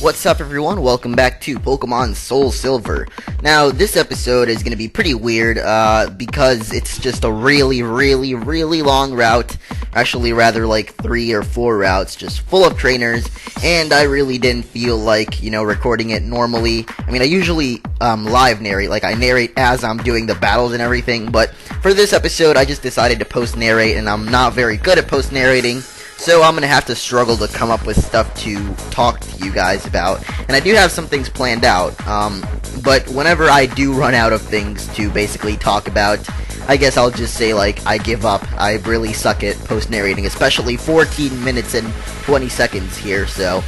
What's up everyone, welcome back to Pokemon SoulSilver. Now this episode is going to be pretty weird because it's just a really long route, actually rather like 3 or 4 routes, just full of trainers, and I really didn't feel like, recording it normally. I mean, I usually live narrate, like I narrate as I'm doing the battles and everything, but for this episode I just decided to post narrate, and I'm not very good at post narrating. So I'm going to have to struggle to come up with stuff to talk to you guys about. And I do have some things planned out, but whenever I do run out of things to basically talk about, I guess I'll just say, like, I give up. I really suck at post-narrating, especially 14 minutes and 20 seconds here, so.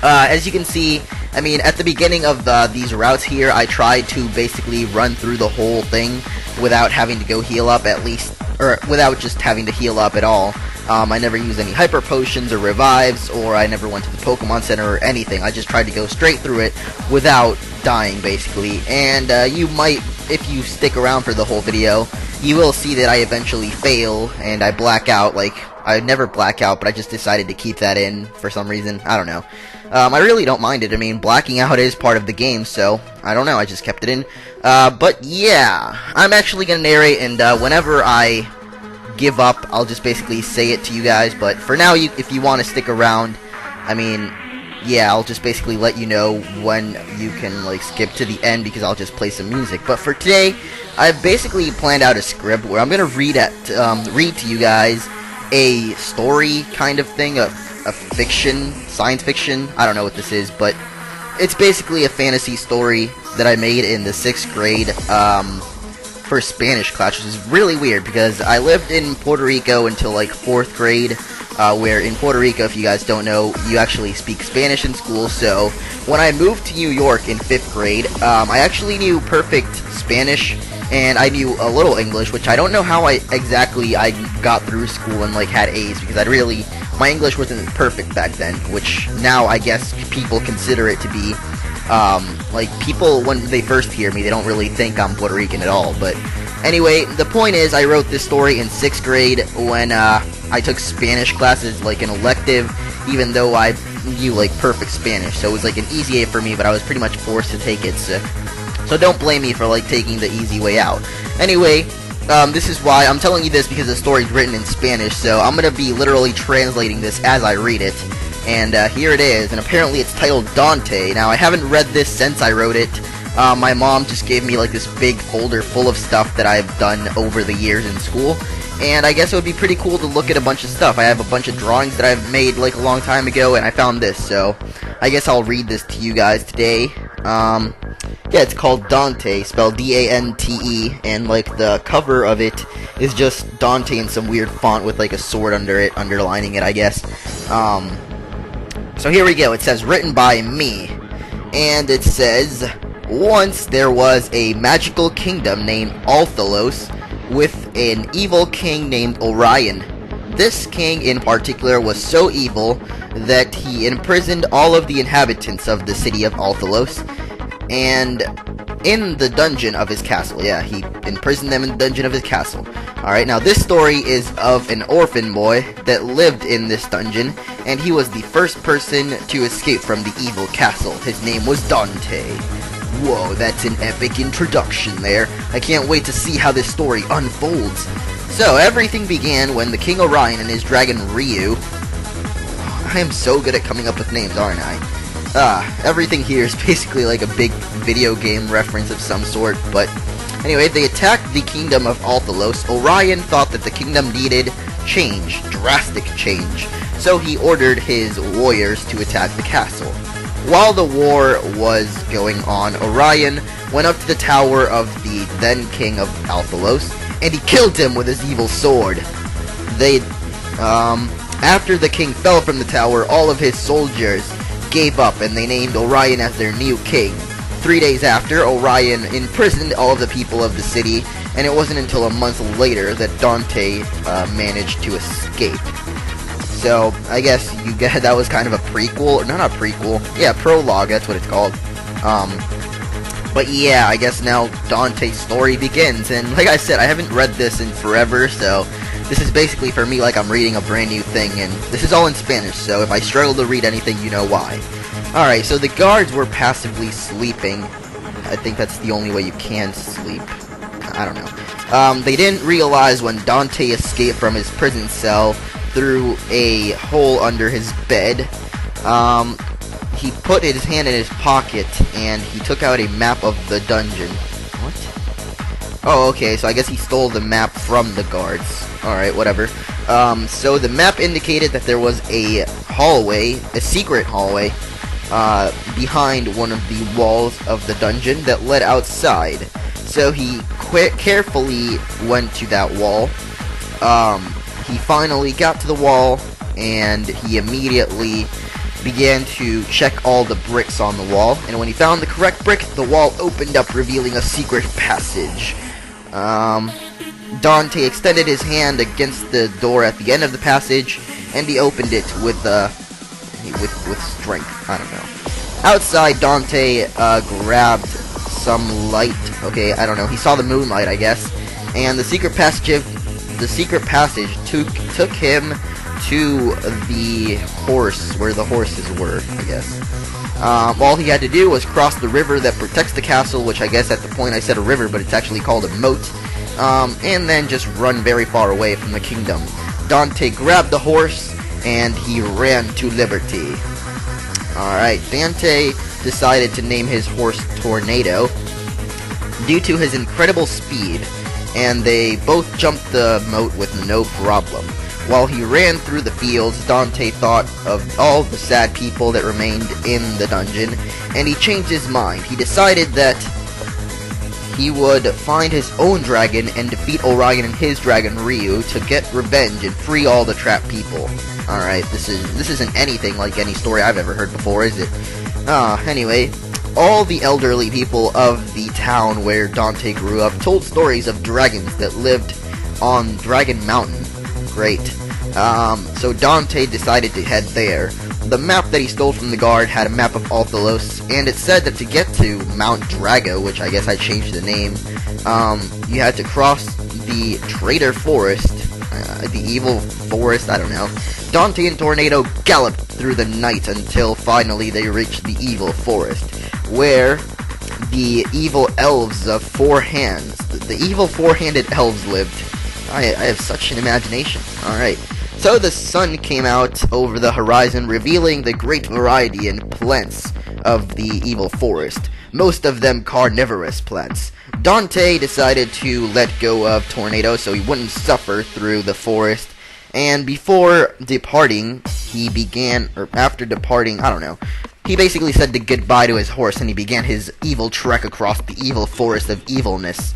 As you can see, I mean, at the beginning of these routes here, I tried to basically run through the whole thing without having to go heal up at least, or without just having to heal up at all. I never used any hyper potions or revives, or I never went to the Pokemon Center or anything. I just tried to go straight through it without dying, basically. And you might, if you stick around for the whole video, you will see that I eventually fail and I black out. Like, I never black out, but I just decided to keep that in for some reason. I don't know. I really don't mind it. I mean, blacking out is part of the game, so I don't know. I just kept it in. But yeah, I'm actually gonna narrate, and whenever I give up, I'll just basically say it to you guys. But for now, if you want to stick around, I mean, yeah, I'll just basically let you know when you can, like, skip to the end, because I'll just play some music. But for today, I've basically planned out a script where I'm gonna read to you guys a story kind of thing, a fiction, science fiction. I don't know what this is, but it's basically a fantasy story that I made in the 6th grade for Spanish class, which is really weird because I lived in Puerto Rico until like 4th grade, where in Puerto Rico, if you guys don't know, you actually speak Spanish in school. So when I moved to New York in 5th grade, I actually knew perfect Spanish, and I knew a little English, which I don't know how I got through school and like had A's, because my English wasn't perfect back then, which now I guess people consider it to be. Like, people, when they first hear me, they don't really think I'm Puerto Rican at all. But anyway, the point is, I wrote this story in 6th grade when I took Spanish classes, like an elective, even though I knew like perfect Spanish. So it was like an easy A for me, but I was pretty much forced to take it. So don't blame me for like taking the easy way out. Anyway, this is why I'm telling you this, because the story's written in Spanish, so I'm gonna be literally translating this as I read it. And here it is, and apparently it's titled Dante. Now, I haven't read this since I wrote it. My mom just gave me like this big folder full of stuff that I've done over the years in school, and I guess it would be pretty cool to look at a bunch of stuff. I have a bunch of drawings that I've made like a long time ago, and I found this, so I guess I'll read this to you guys today. Yeah, it's called Dante, spelled D-A-N-T-E, and like the cover of it is just Dante in some weird font with like a sword under it, underlining it, I guess. So here we go. It says, written by me, and it says, once there was a magical kingdom named Althalos with an evil king named Orion. This king in particular was so evil that he imprisoned all of the inhabitants of the city of Althalos, and in the dungeon of his castle. Yeah, he imprisoned them in the dungeon of his castle. Alright, now this story is of an orphan boy that lived in this dungeon, and he was the first person to escape from the evil castle. His name was Dante. Whoa, that's an epic introduction there. I can't wait to see how this story unfolds. So, everything began when the King Orion and his dragon Ryu... I am so good at coming up with names, aren't I? Everything here is basically like a big video game reference of some sort, but anyway, they attacked the kingdom of Althalos. Orion thought that the kingdom needed change, drastic change, so he ordered his warriors to attack the castle. While the war was going on, Orion went up to the tower of the then king of Althalos, and he killed him with his evil sword. After the king fell from the tower, all of his soldiers gave up, and they named Orion as their new king. 3 days after, Orion imprisoned all of the people of the city, and it wasn't until a month later that Dante managed to escape. So, I guess you get that was kind of a prequel, not a prequel, yeah, prologue, that's what it's called. But yeah, I guess now Dante's story begins, and like I said, I haven't read this in forever, so this is basically for me like I'm reading a brand new thing, and this is all in Spanish, so if I struggle to read anything, you know why. Alright, so the guards were passively sleeping. I think that's the only way you can sleep. I don't know. They didn't realize when Dante escaped from his prison cell through a hole under his bed. He put his hand in his pocket and he took out a map of the dungeon. What? Oh, okay, so I guess he stole the map from the guards. Alright, whatever. So the map indicated that there was a hallway, a secret hallway, behind one of the walls of the dungeon that led outside. So he carefully went to that wall. He finally got to the wall, and he immediately began to check all the bricks on the wall. And when he found the correct brick, the wall opened up, revealing a secret passage. Dante extended his hand against the door at the end of the passage, and he opened it with strength. I don't know. Outside, Dante grabbed some light. Okay, I don't know. He saw the moonlight, I guess. And the secret passage took him to the horse, where the horses were, I guess. All he had to do was cross the river that protects the castle, which I guess at the point I said a river, but it's actually called a moat, and then just run very far away from the kingdom. Dante grabbed the horse, and he ran to liberty. Alright, Dante decided to name his horse Tornado due to his incredible speed, and they both jumped the moat with no problem. While he ran through the fields, Dante thought of all the sad people that remained in the dungeon, and he changed his mind. He decided that he would find his own dragon and defeat Orion and his dragon Ryu to get revenge and free all the trapped people. Alright, this isn't anything like any story I've ever heard before, is it? Anyway, all the elderly people of the town where Dante grew up told stories of dragons that lived on Dragon Mountain. Great. So Dante decided to head there. The map that he stole from the guard had a map of Althalos, and it said that to get to Mount Drago, which I guess I changed the name, you had to cross the Traitor Forest, the Evil Forest, I don't know. Dante and Tornado galloped through the night until finally they reached the Evil Forest, where the evil elves of four hands, the evil four-handed elves lived. I have such an imagination. Alright. So the sun came out over the horizon, revealing the great variety in plants of the evil forest, most of them carnivorous plants. Dante decided to let go of Tornado so he wouldn't suffer through the forest, and before departing, he basically said goodbye to his horse, and he began his evil trek across the evil forest of evilness.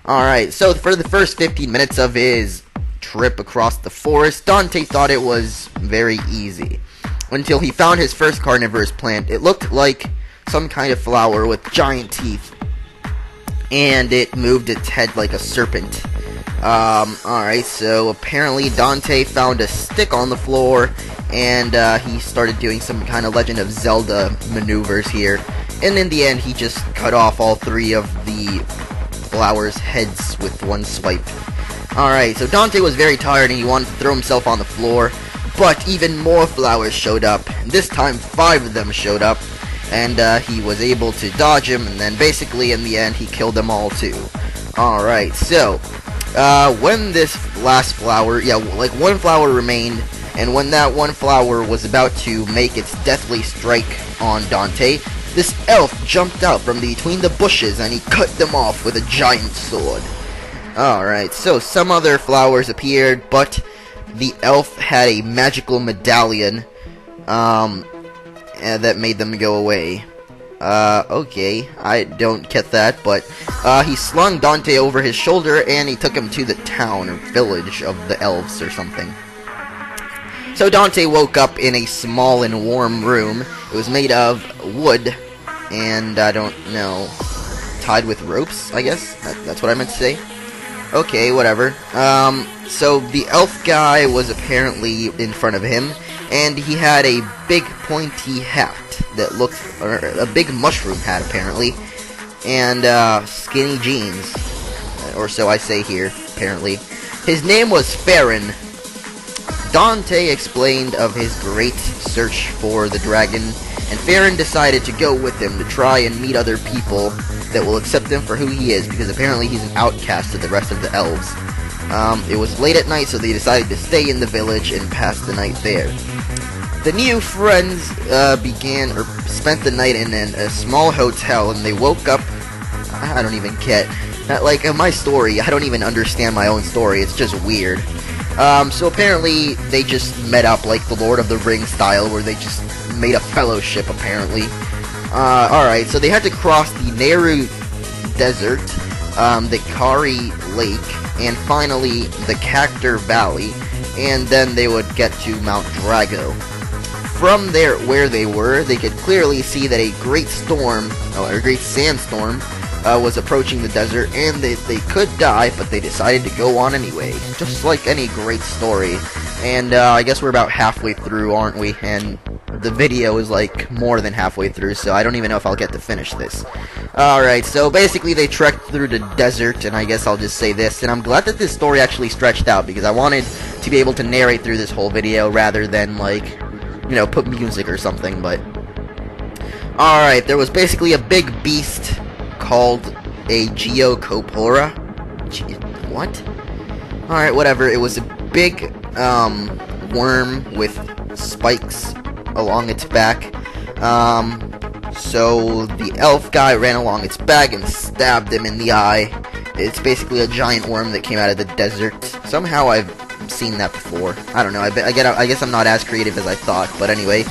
Alright, so for the first 15 minutes of his trip across the forest, Dante thought it was very easy, until he found his first carnivorous plant. It looked like some kind of flower with giant teeth, and it moved its head like a serpent. Alright, so apparently Dante found a stick on the floor, and he started doing some kind of Legend of Zelda maneuvers here, and in the end he just cut off all three of the flowers' heads with one swipe. Alright, so Dante was very tired and he wanted to throw himself on the floor, but even more flowers showed up. This time 5 of them showed up, and he was able to dodge him, and then basically in the end he killed them all too. Alright, so when this last flower, like one flower remained, and when that one flower was about to make its deathly strike on Dante, this elf jumped out from between the bushes and he cut them off with a giant sword. Alright, so some other flowers appeared, but the elf had a magical medallion that made them go away. Okay, I don't get that, but he slung Dante over his shoulder and he took him to the town or village of the elves or something. So Dante woke up in a small and warm room. It was made of wood, and I don't know, tied with ropes, I guess? That's what I meant to say. Okay, whatever. So the elf guy was apparently in front of him, and he had a big pointy hat that looked, or a big mushroom hat apparently, and skinny jeans, or so I say here, apparently. His name was Farron. Dante explained of his great search for the dragon, and Farron decided to go with him to try and meet other people that will accept him for who he is, because apparently he's an outcast to the rest of the elves. It was late at night, so they decided to stay in the village and pass the night there. The new friends spent the night in a small hotel, and they woke up. I don't even get. Like, in my story, I don't even understand my own story. It's just weird. So apparently they just met up like the Lord of the Rings style, where they just made a fellowship, apparently. Alright, so they had to cross the Nehru Desert, the Kari Lake, and finally the Cactor Valley, and then they would get to Mount Drago. From there, where they were, they could clearly see that a great storm, or a great sandstorm, was approaching the desert, and they could die, but they decided to go on anyway, just like any great story. And I guess we're about halfway through, aren't we? And the video is like more than halfway through, so I don't even know if I'll get to finish this. Alright, so basically they trekked through the desert, and I guess I'll just say this, and I'm glad that this story actually stretched out, because I wanted to be able to narrate through this whole video rather than, like, you know, put music or something. But alright, there was basically a big beast called a Geocopora. What? Alright, whatever. It was a big worm with spikes along its back. So the elf guy ran along its back and stabbed him in the eye. It's basically a giant worm that came out of the desert. Somehow I've seen that before. I don't know. I guess I'm not as creative as I thought. But anyway,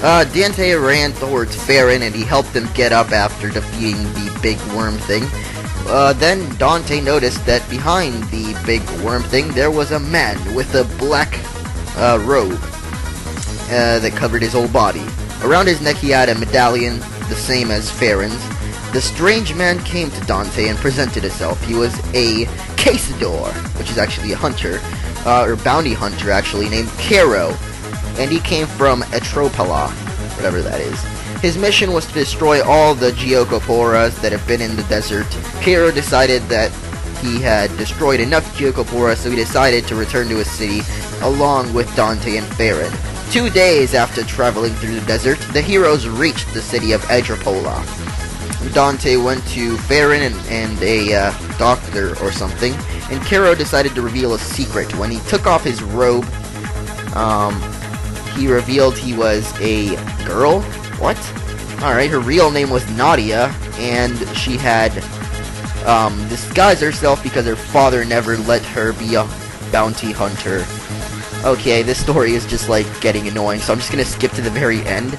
Dante ran towards Farron, and he helped him get up after defeating the big worm thing. Then Dante noticed that behind the big worm thing there was a man with a black robe that covered his whole body. Around his neck he had a medallion, the same as Farron's. The strange man came to Dante and presented himself. He was a caçador, which is actually a hunter, or bounty hunter actually, named Caro, and he came from Etropala, whatever that is. His mission was to destroy all the Geocoporas that have been in the desert. Caro decided that he had destroyed enough Geocoporas, so he decided to return to his city along with Dante and Farron. 2 days after traveling through the desert, the heroes reached the city of Etropala. Dante went to Farron and a doctor or something, and Caro decided to reveal a secret. When he took off his robe, he revealed he was a girl. What? Alright, her real name was Nadia, and she had disguised herself because her father never let her be a bounty hunter. Okay, this story is just like getting annoying, so I'm just gonna skip to the very end.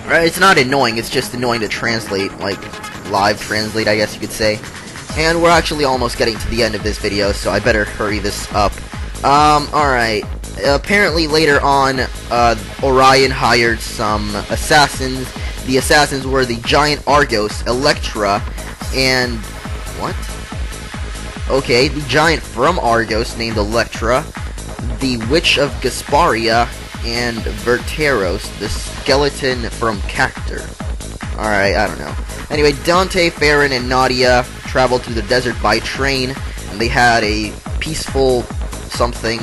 It's not annoying, it's just annoying to translate, like, live translate, I guess you could say. And we're actually almost getting to the end of this video, so I better hurry this up. Alright. Apparently later on, Orion hired some assassins. The assassins were the giant Argos, Electra, and... what? Okay, the giant from Argos named Electra, the Witch of Gasparia, and Verteros, the skeleton from Cactor. Alright, I don't know. Anyway, Dante, Farron, and Nadia traveled through the desert by train, and they had a peaceful something,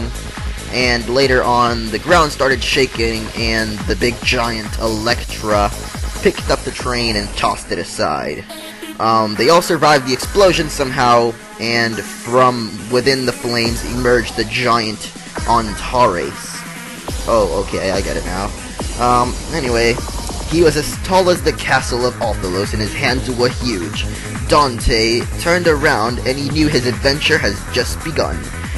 and later on, the ground started shaking, and the big giant Electra picked up the train and tossed it aside. They all survived the explosion somehow, and from within the flames emerged the giant Antares. Oh, okay, I get it now. Anyway, he was as tall as the castle of Althalos, and his hands were huge. Dante turned around, and he knew his adventure has just begun.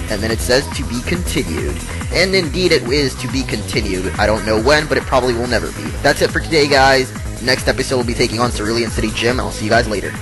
And then it says to be continued. And indeed it is to be continued. I don't know when, but it probably will never be. That's it for today, guys. Next episode will be taking on Cerulean City Gym, and I'll see you guys later.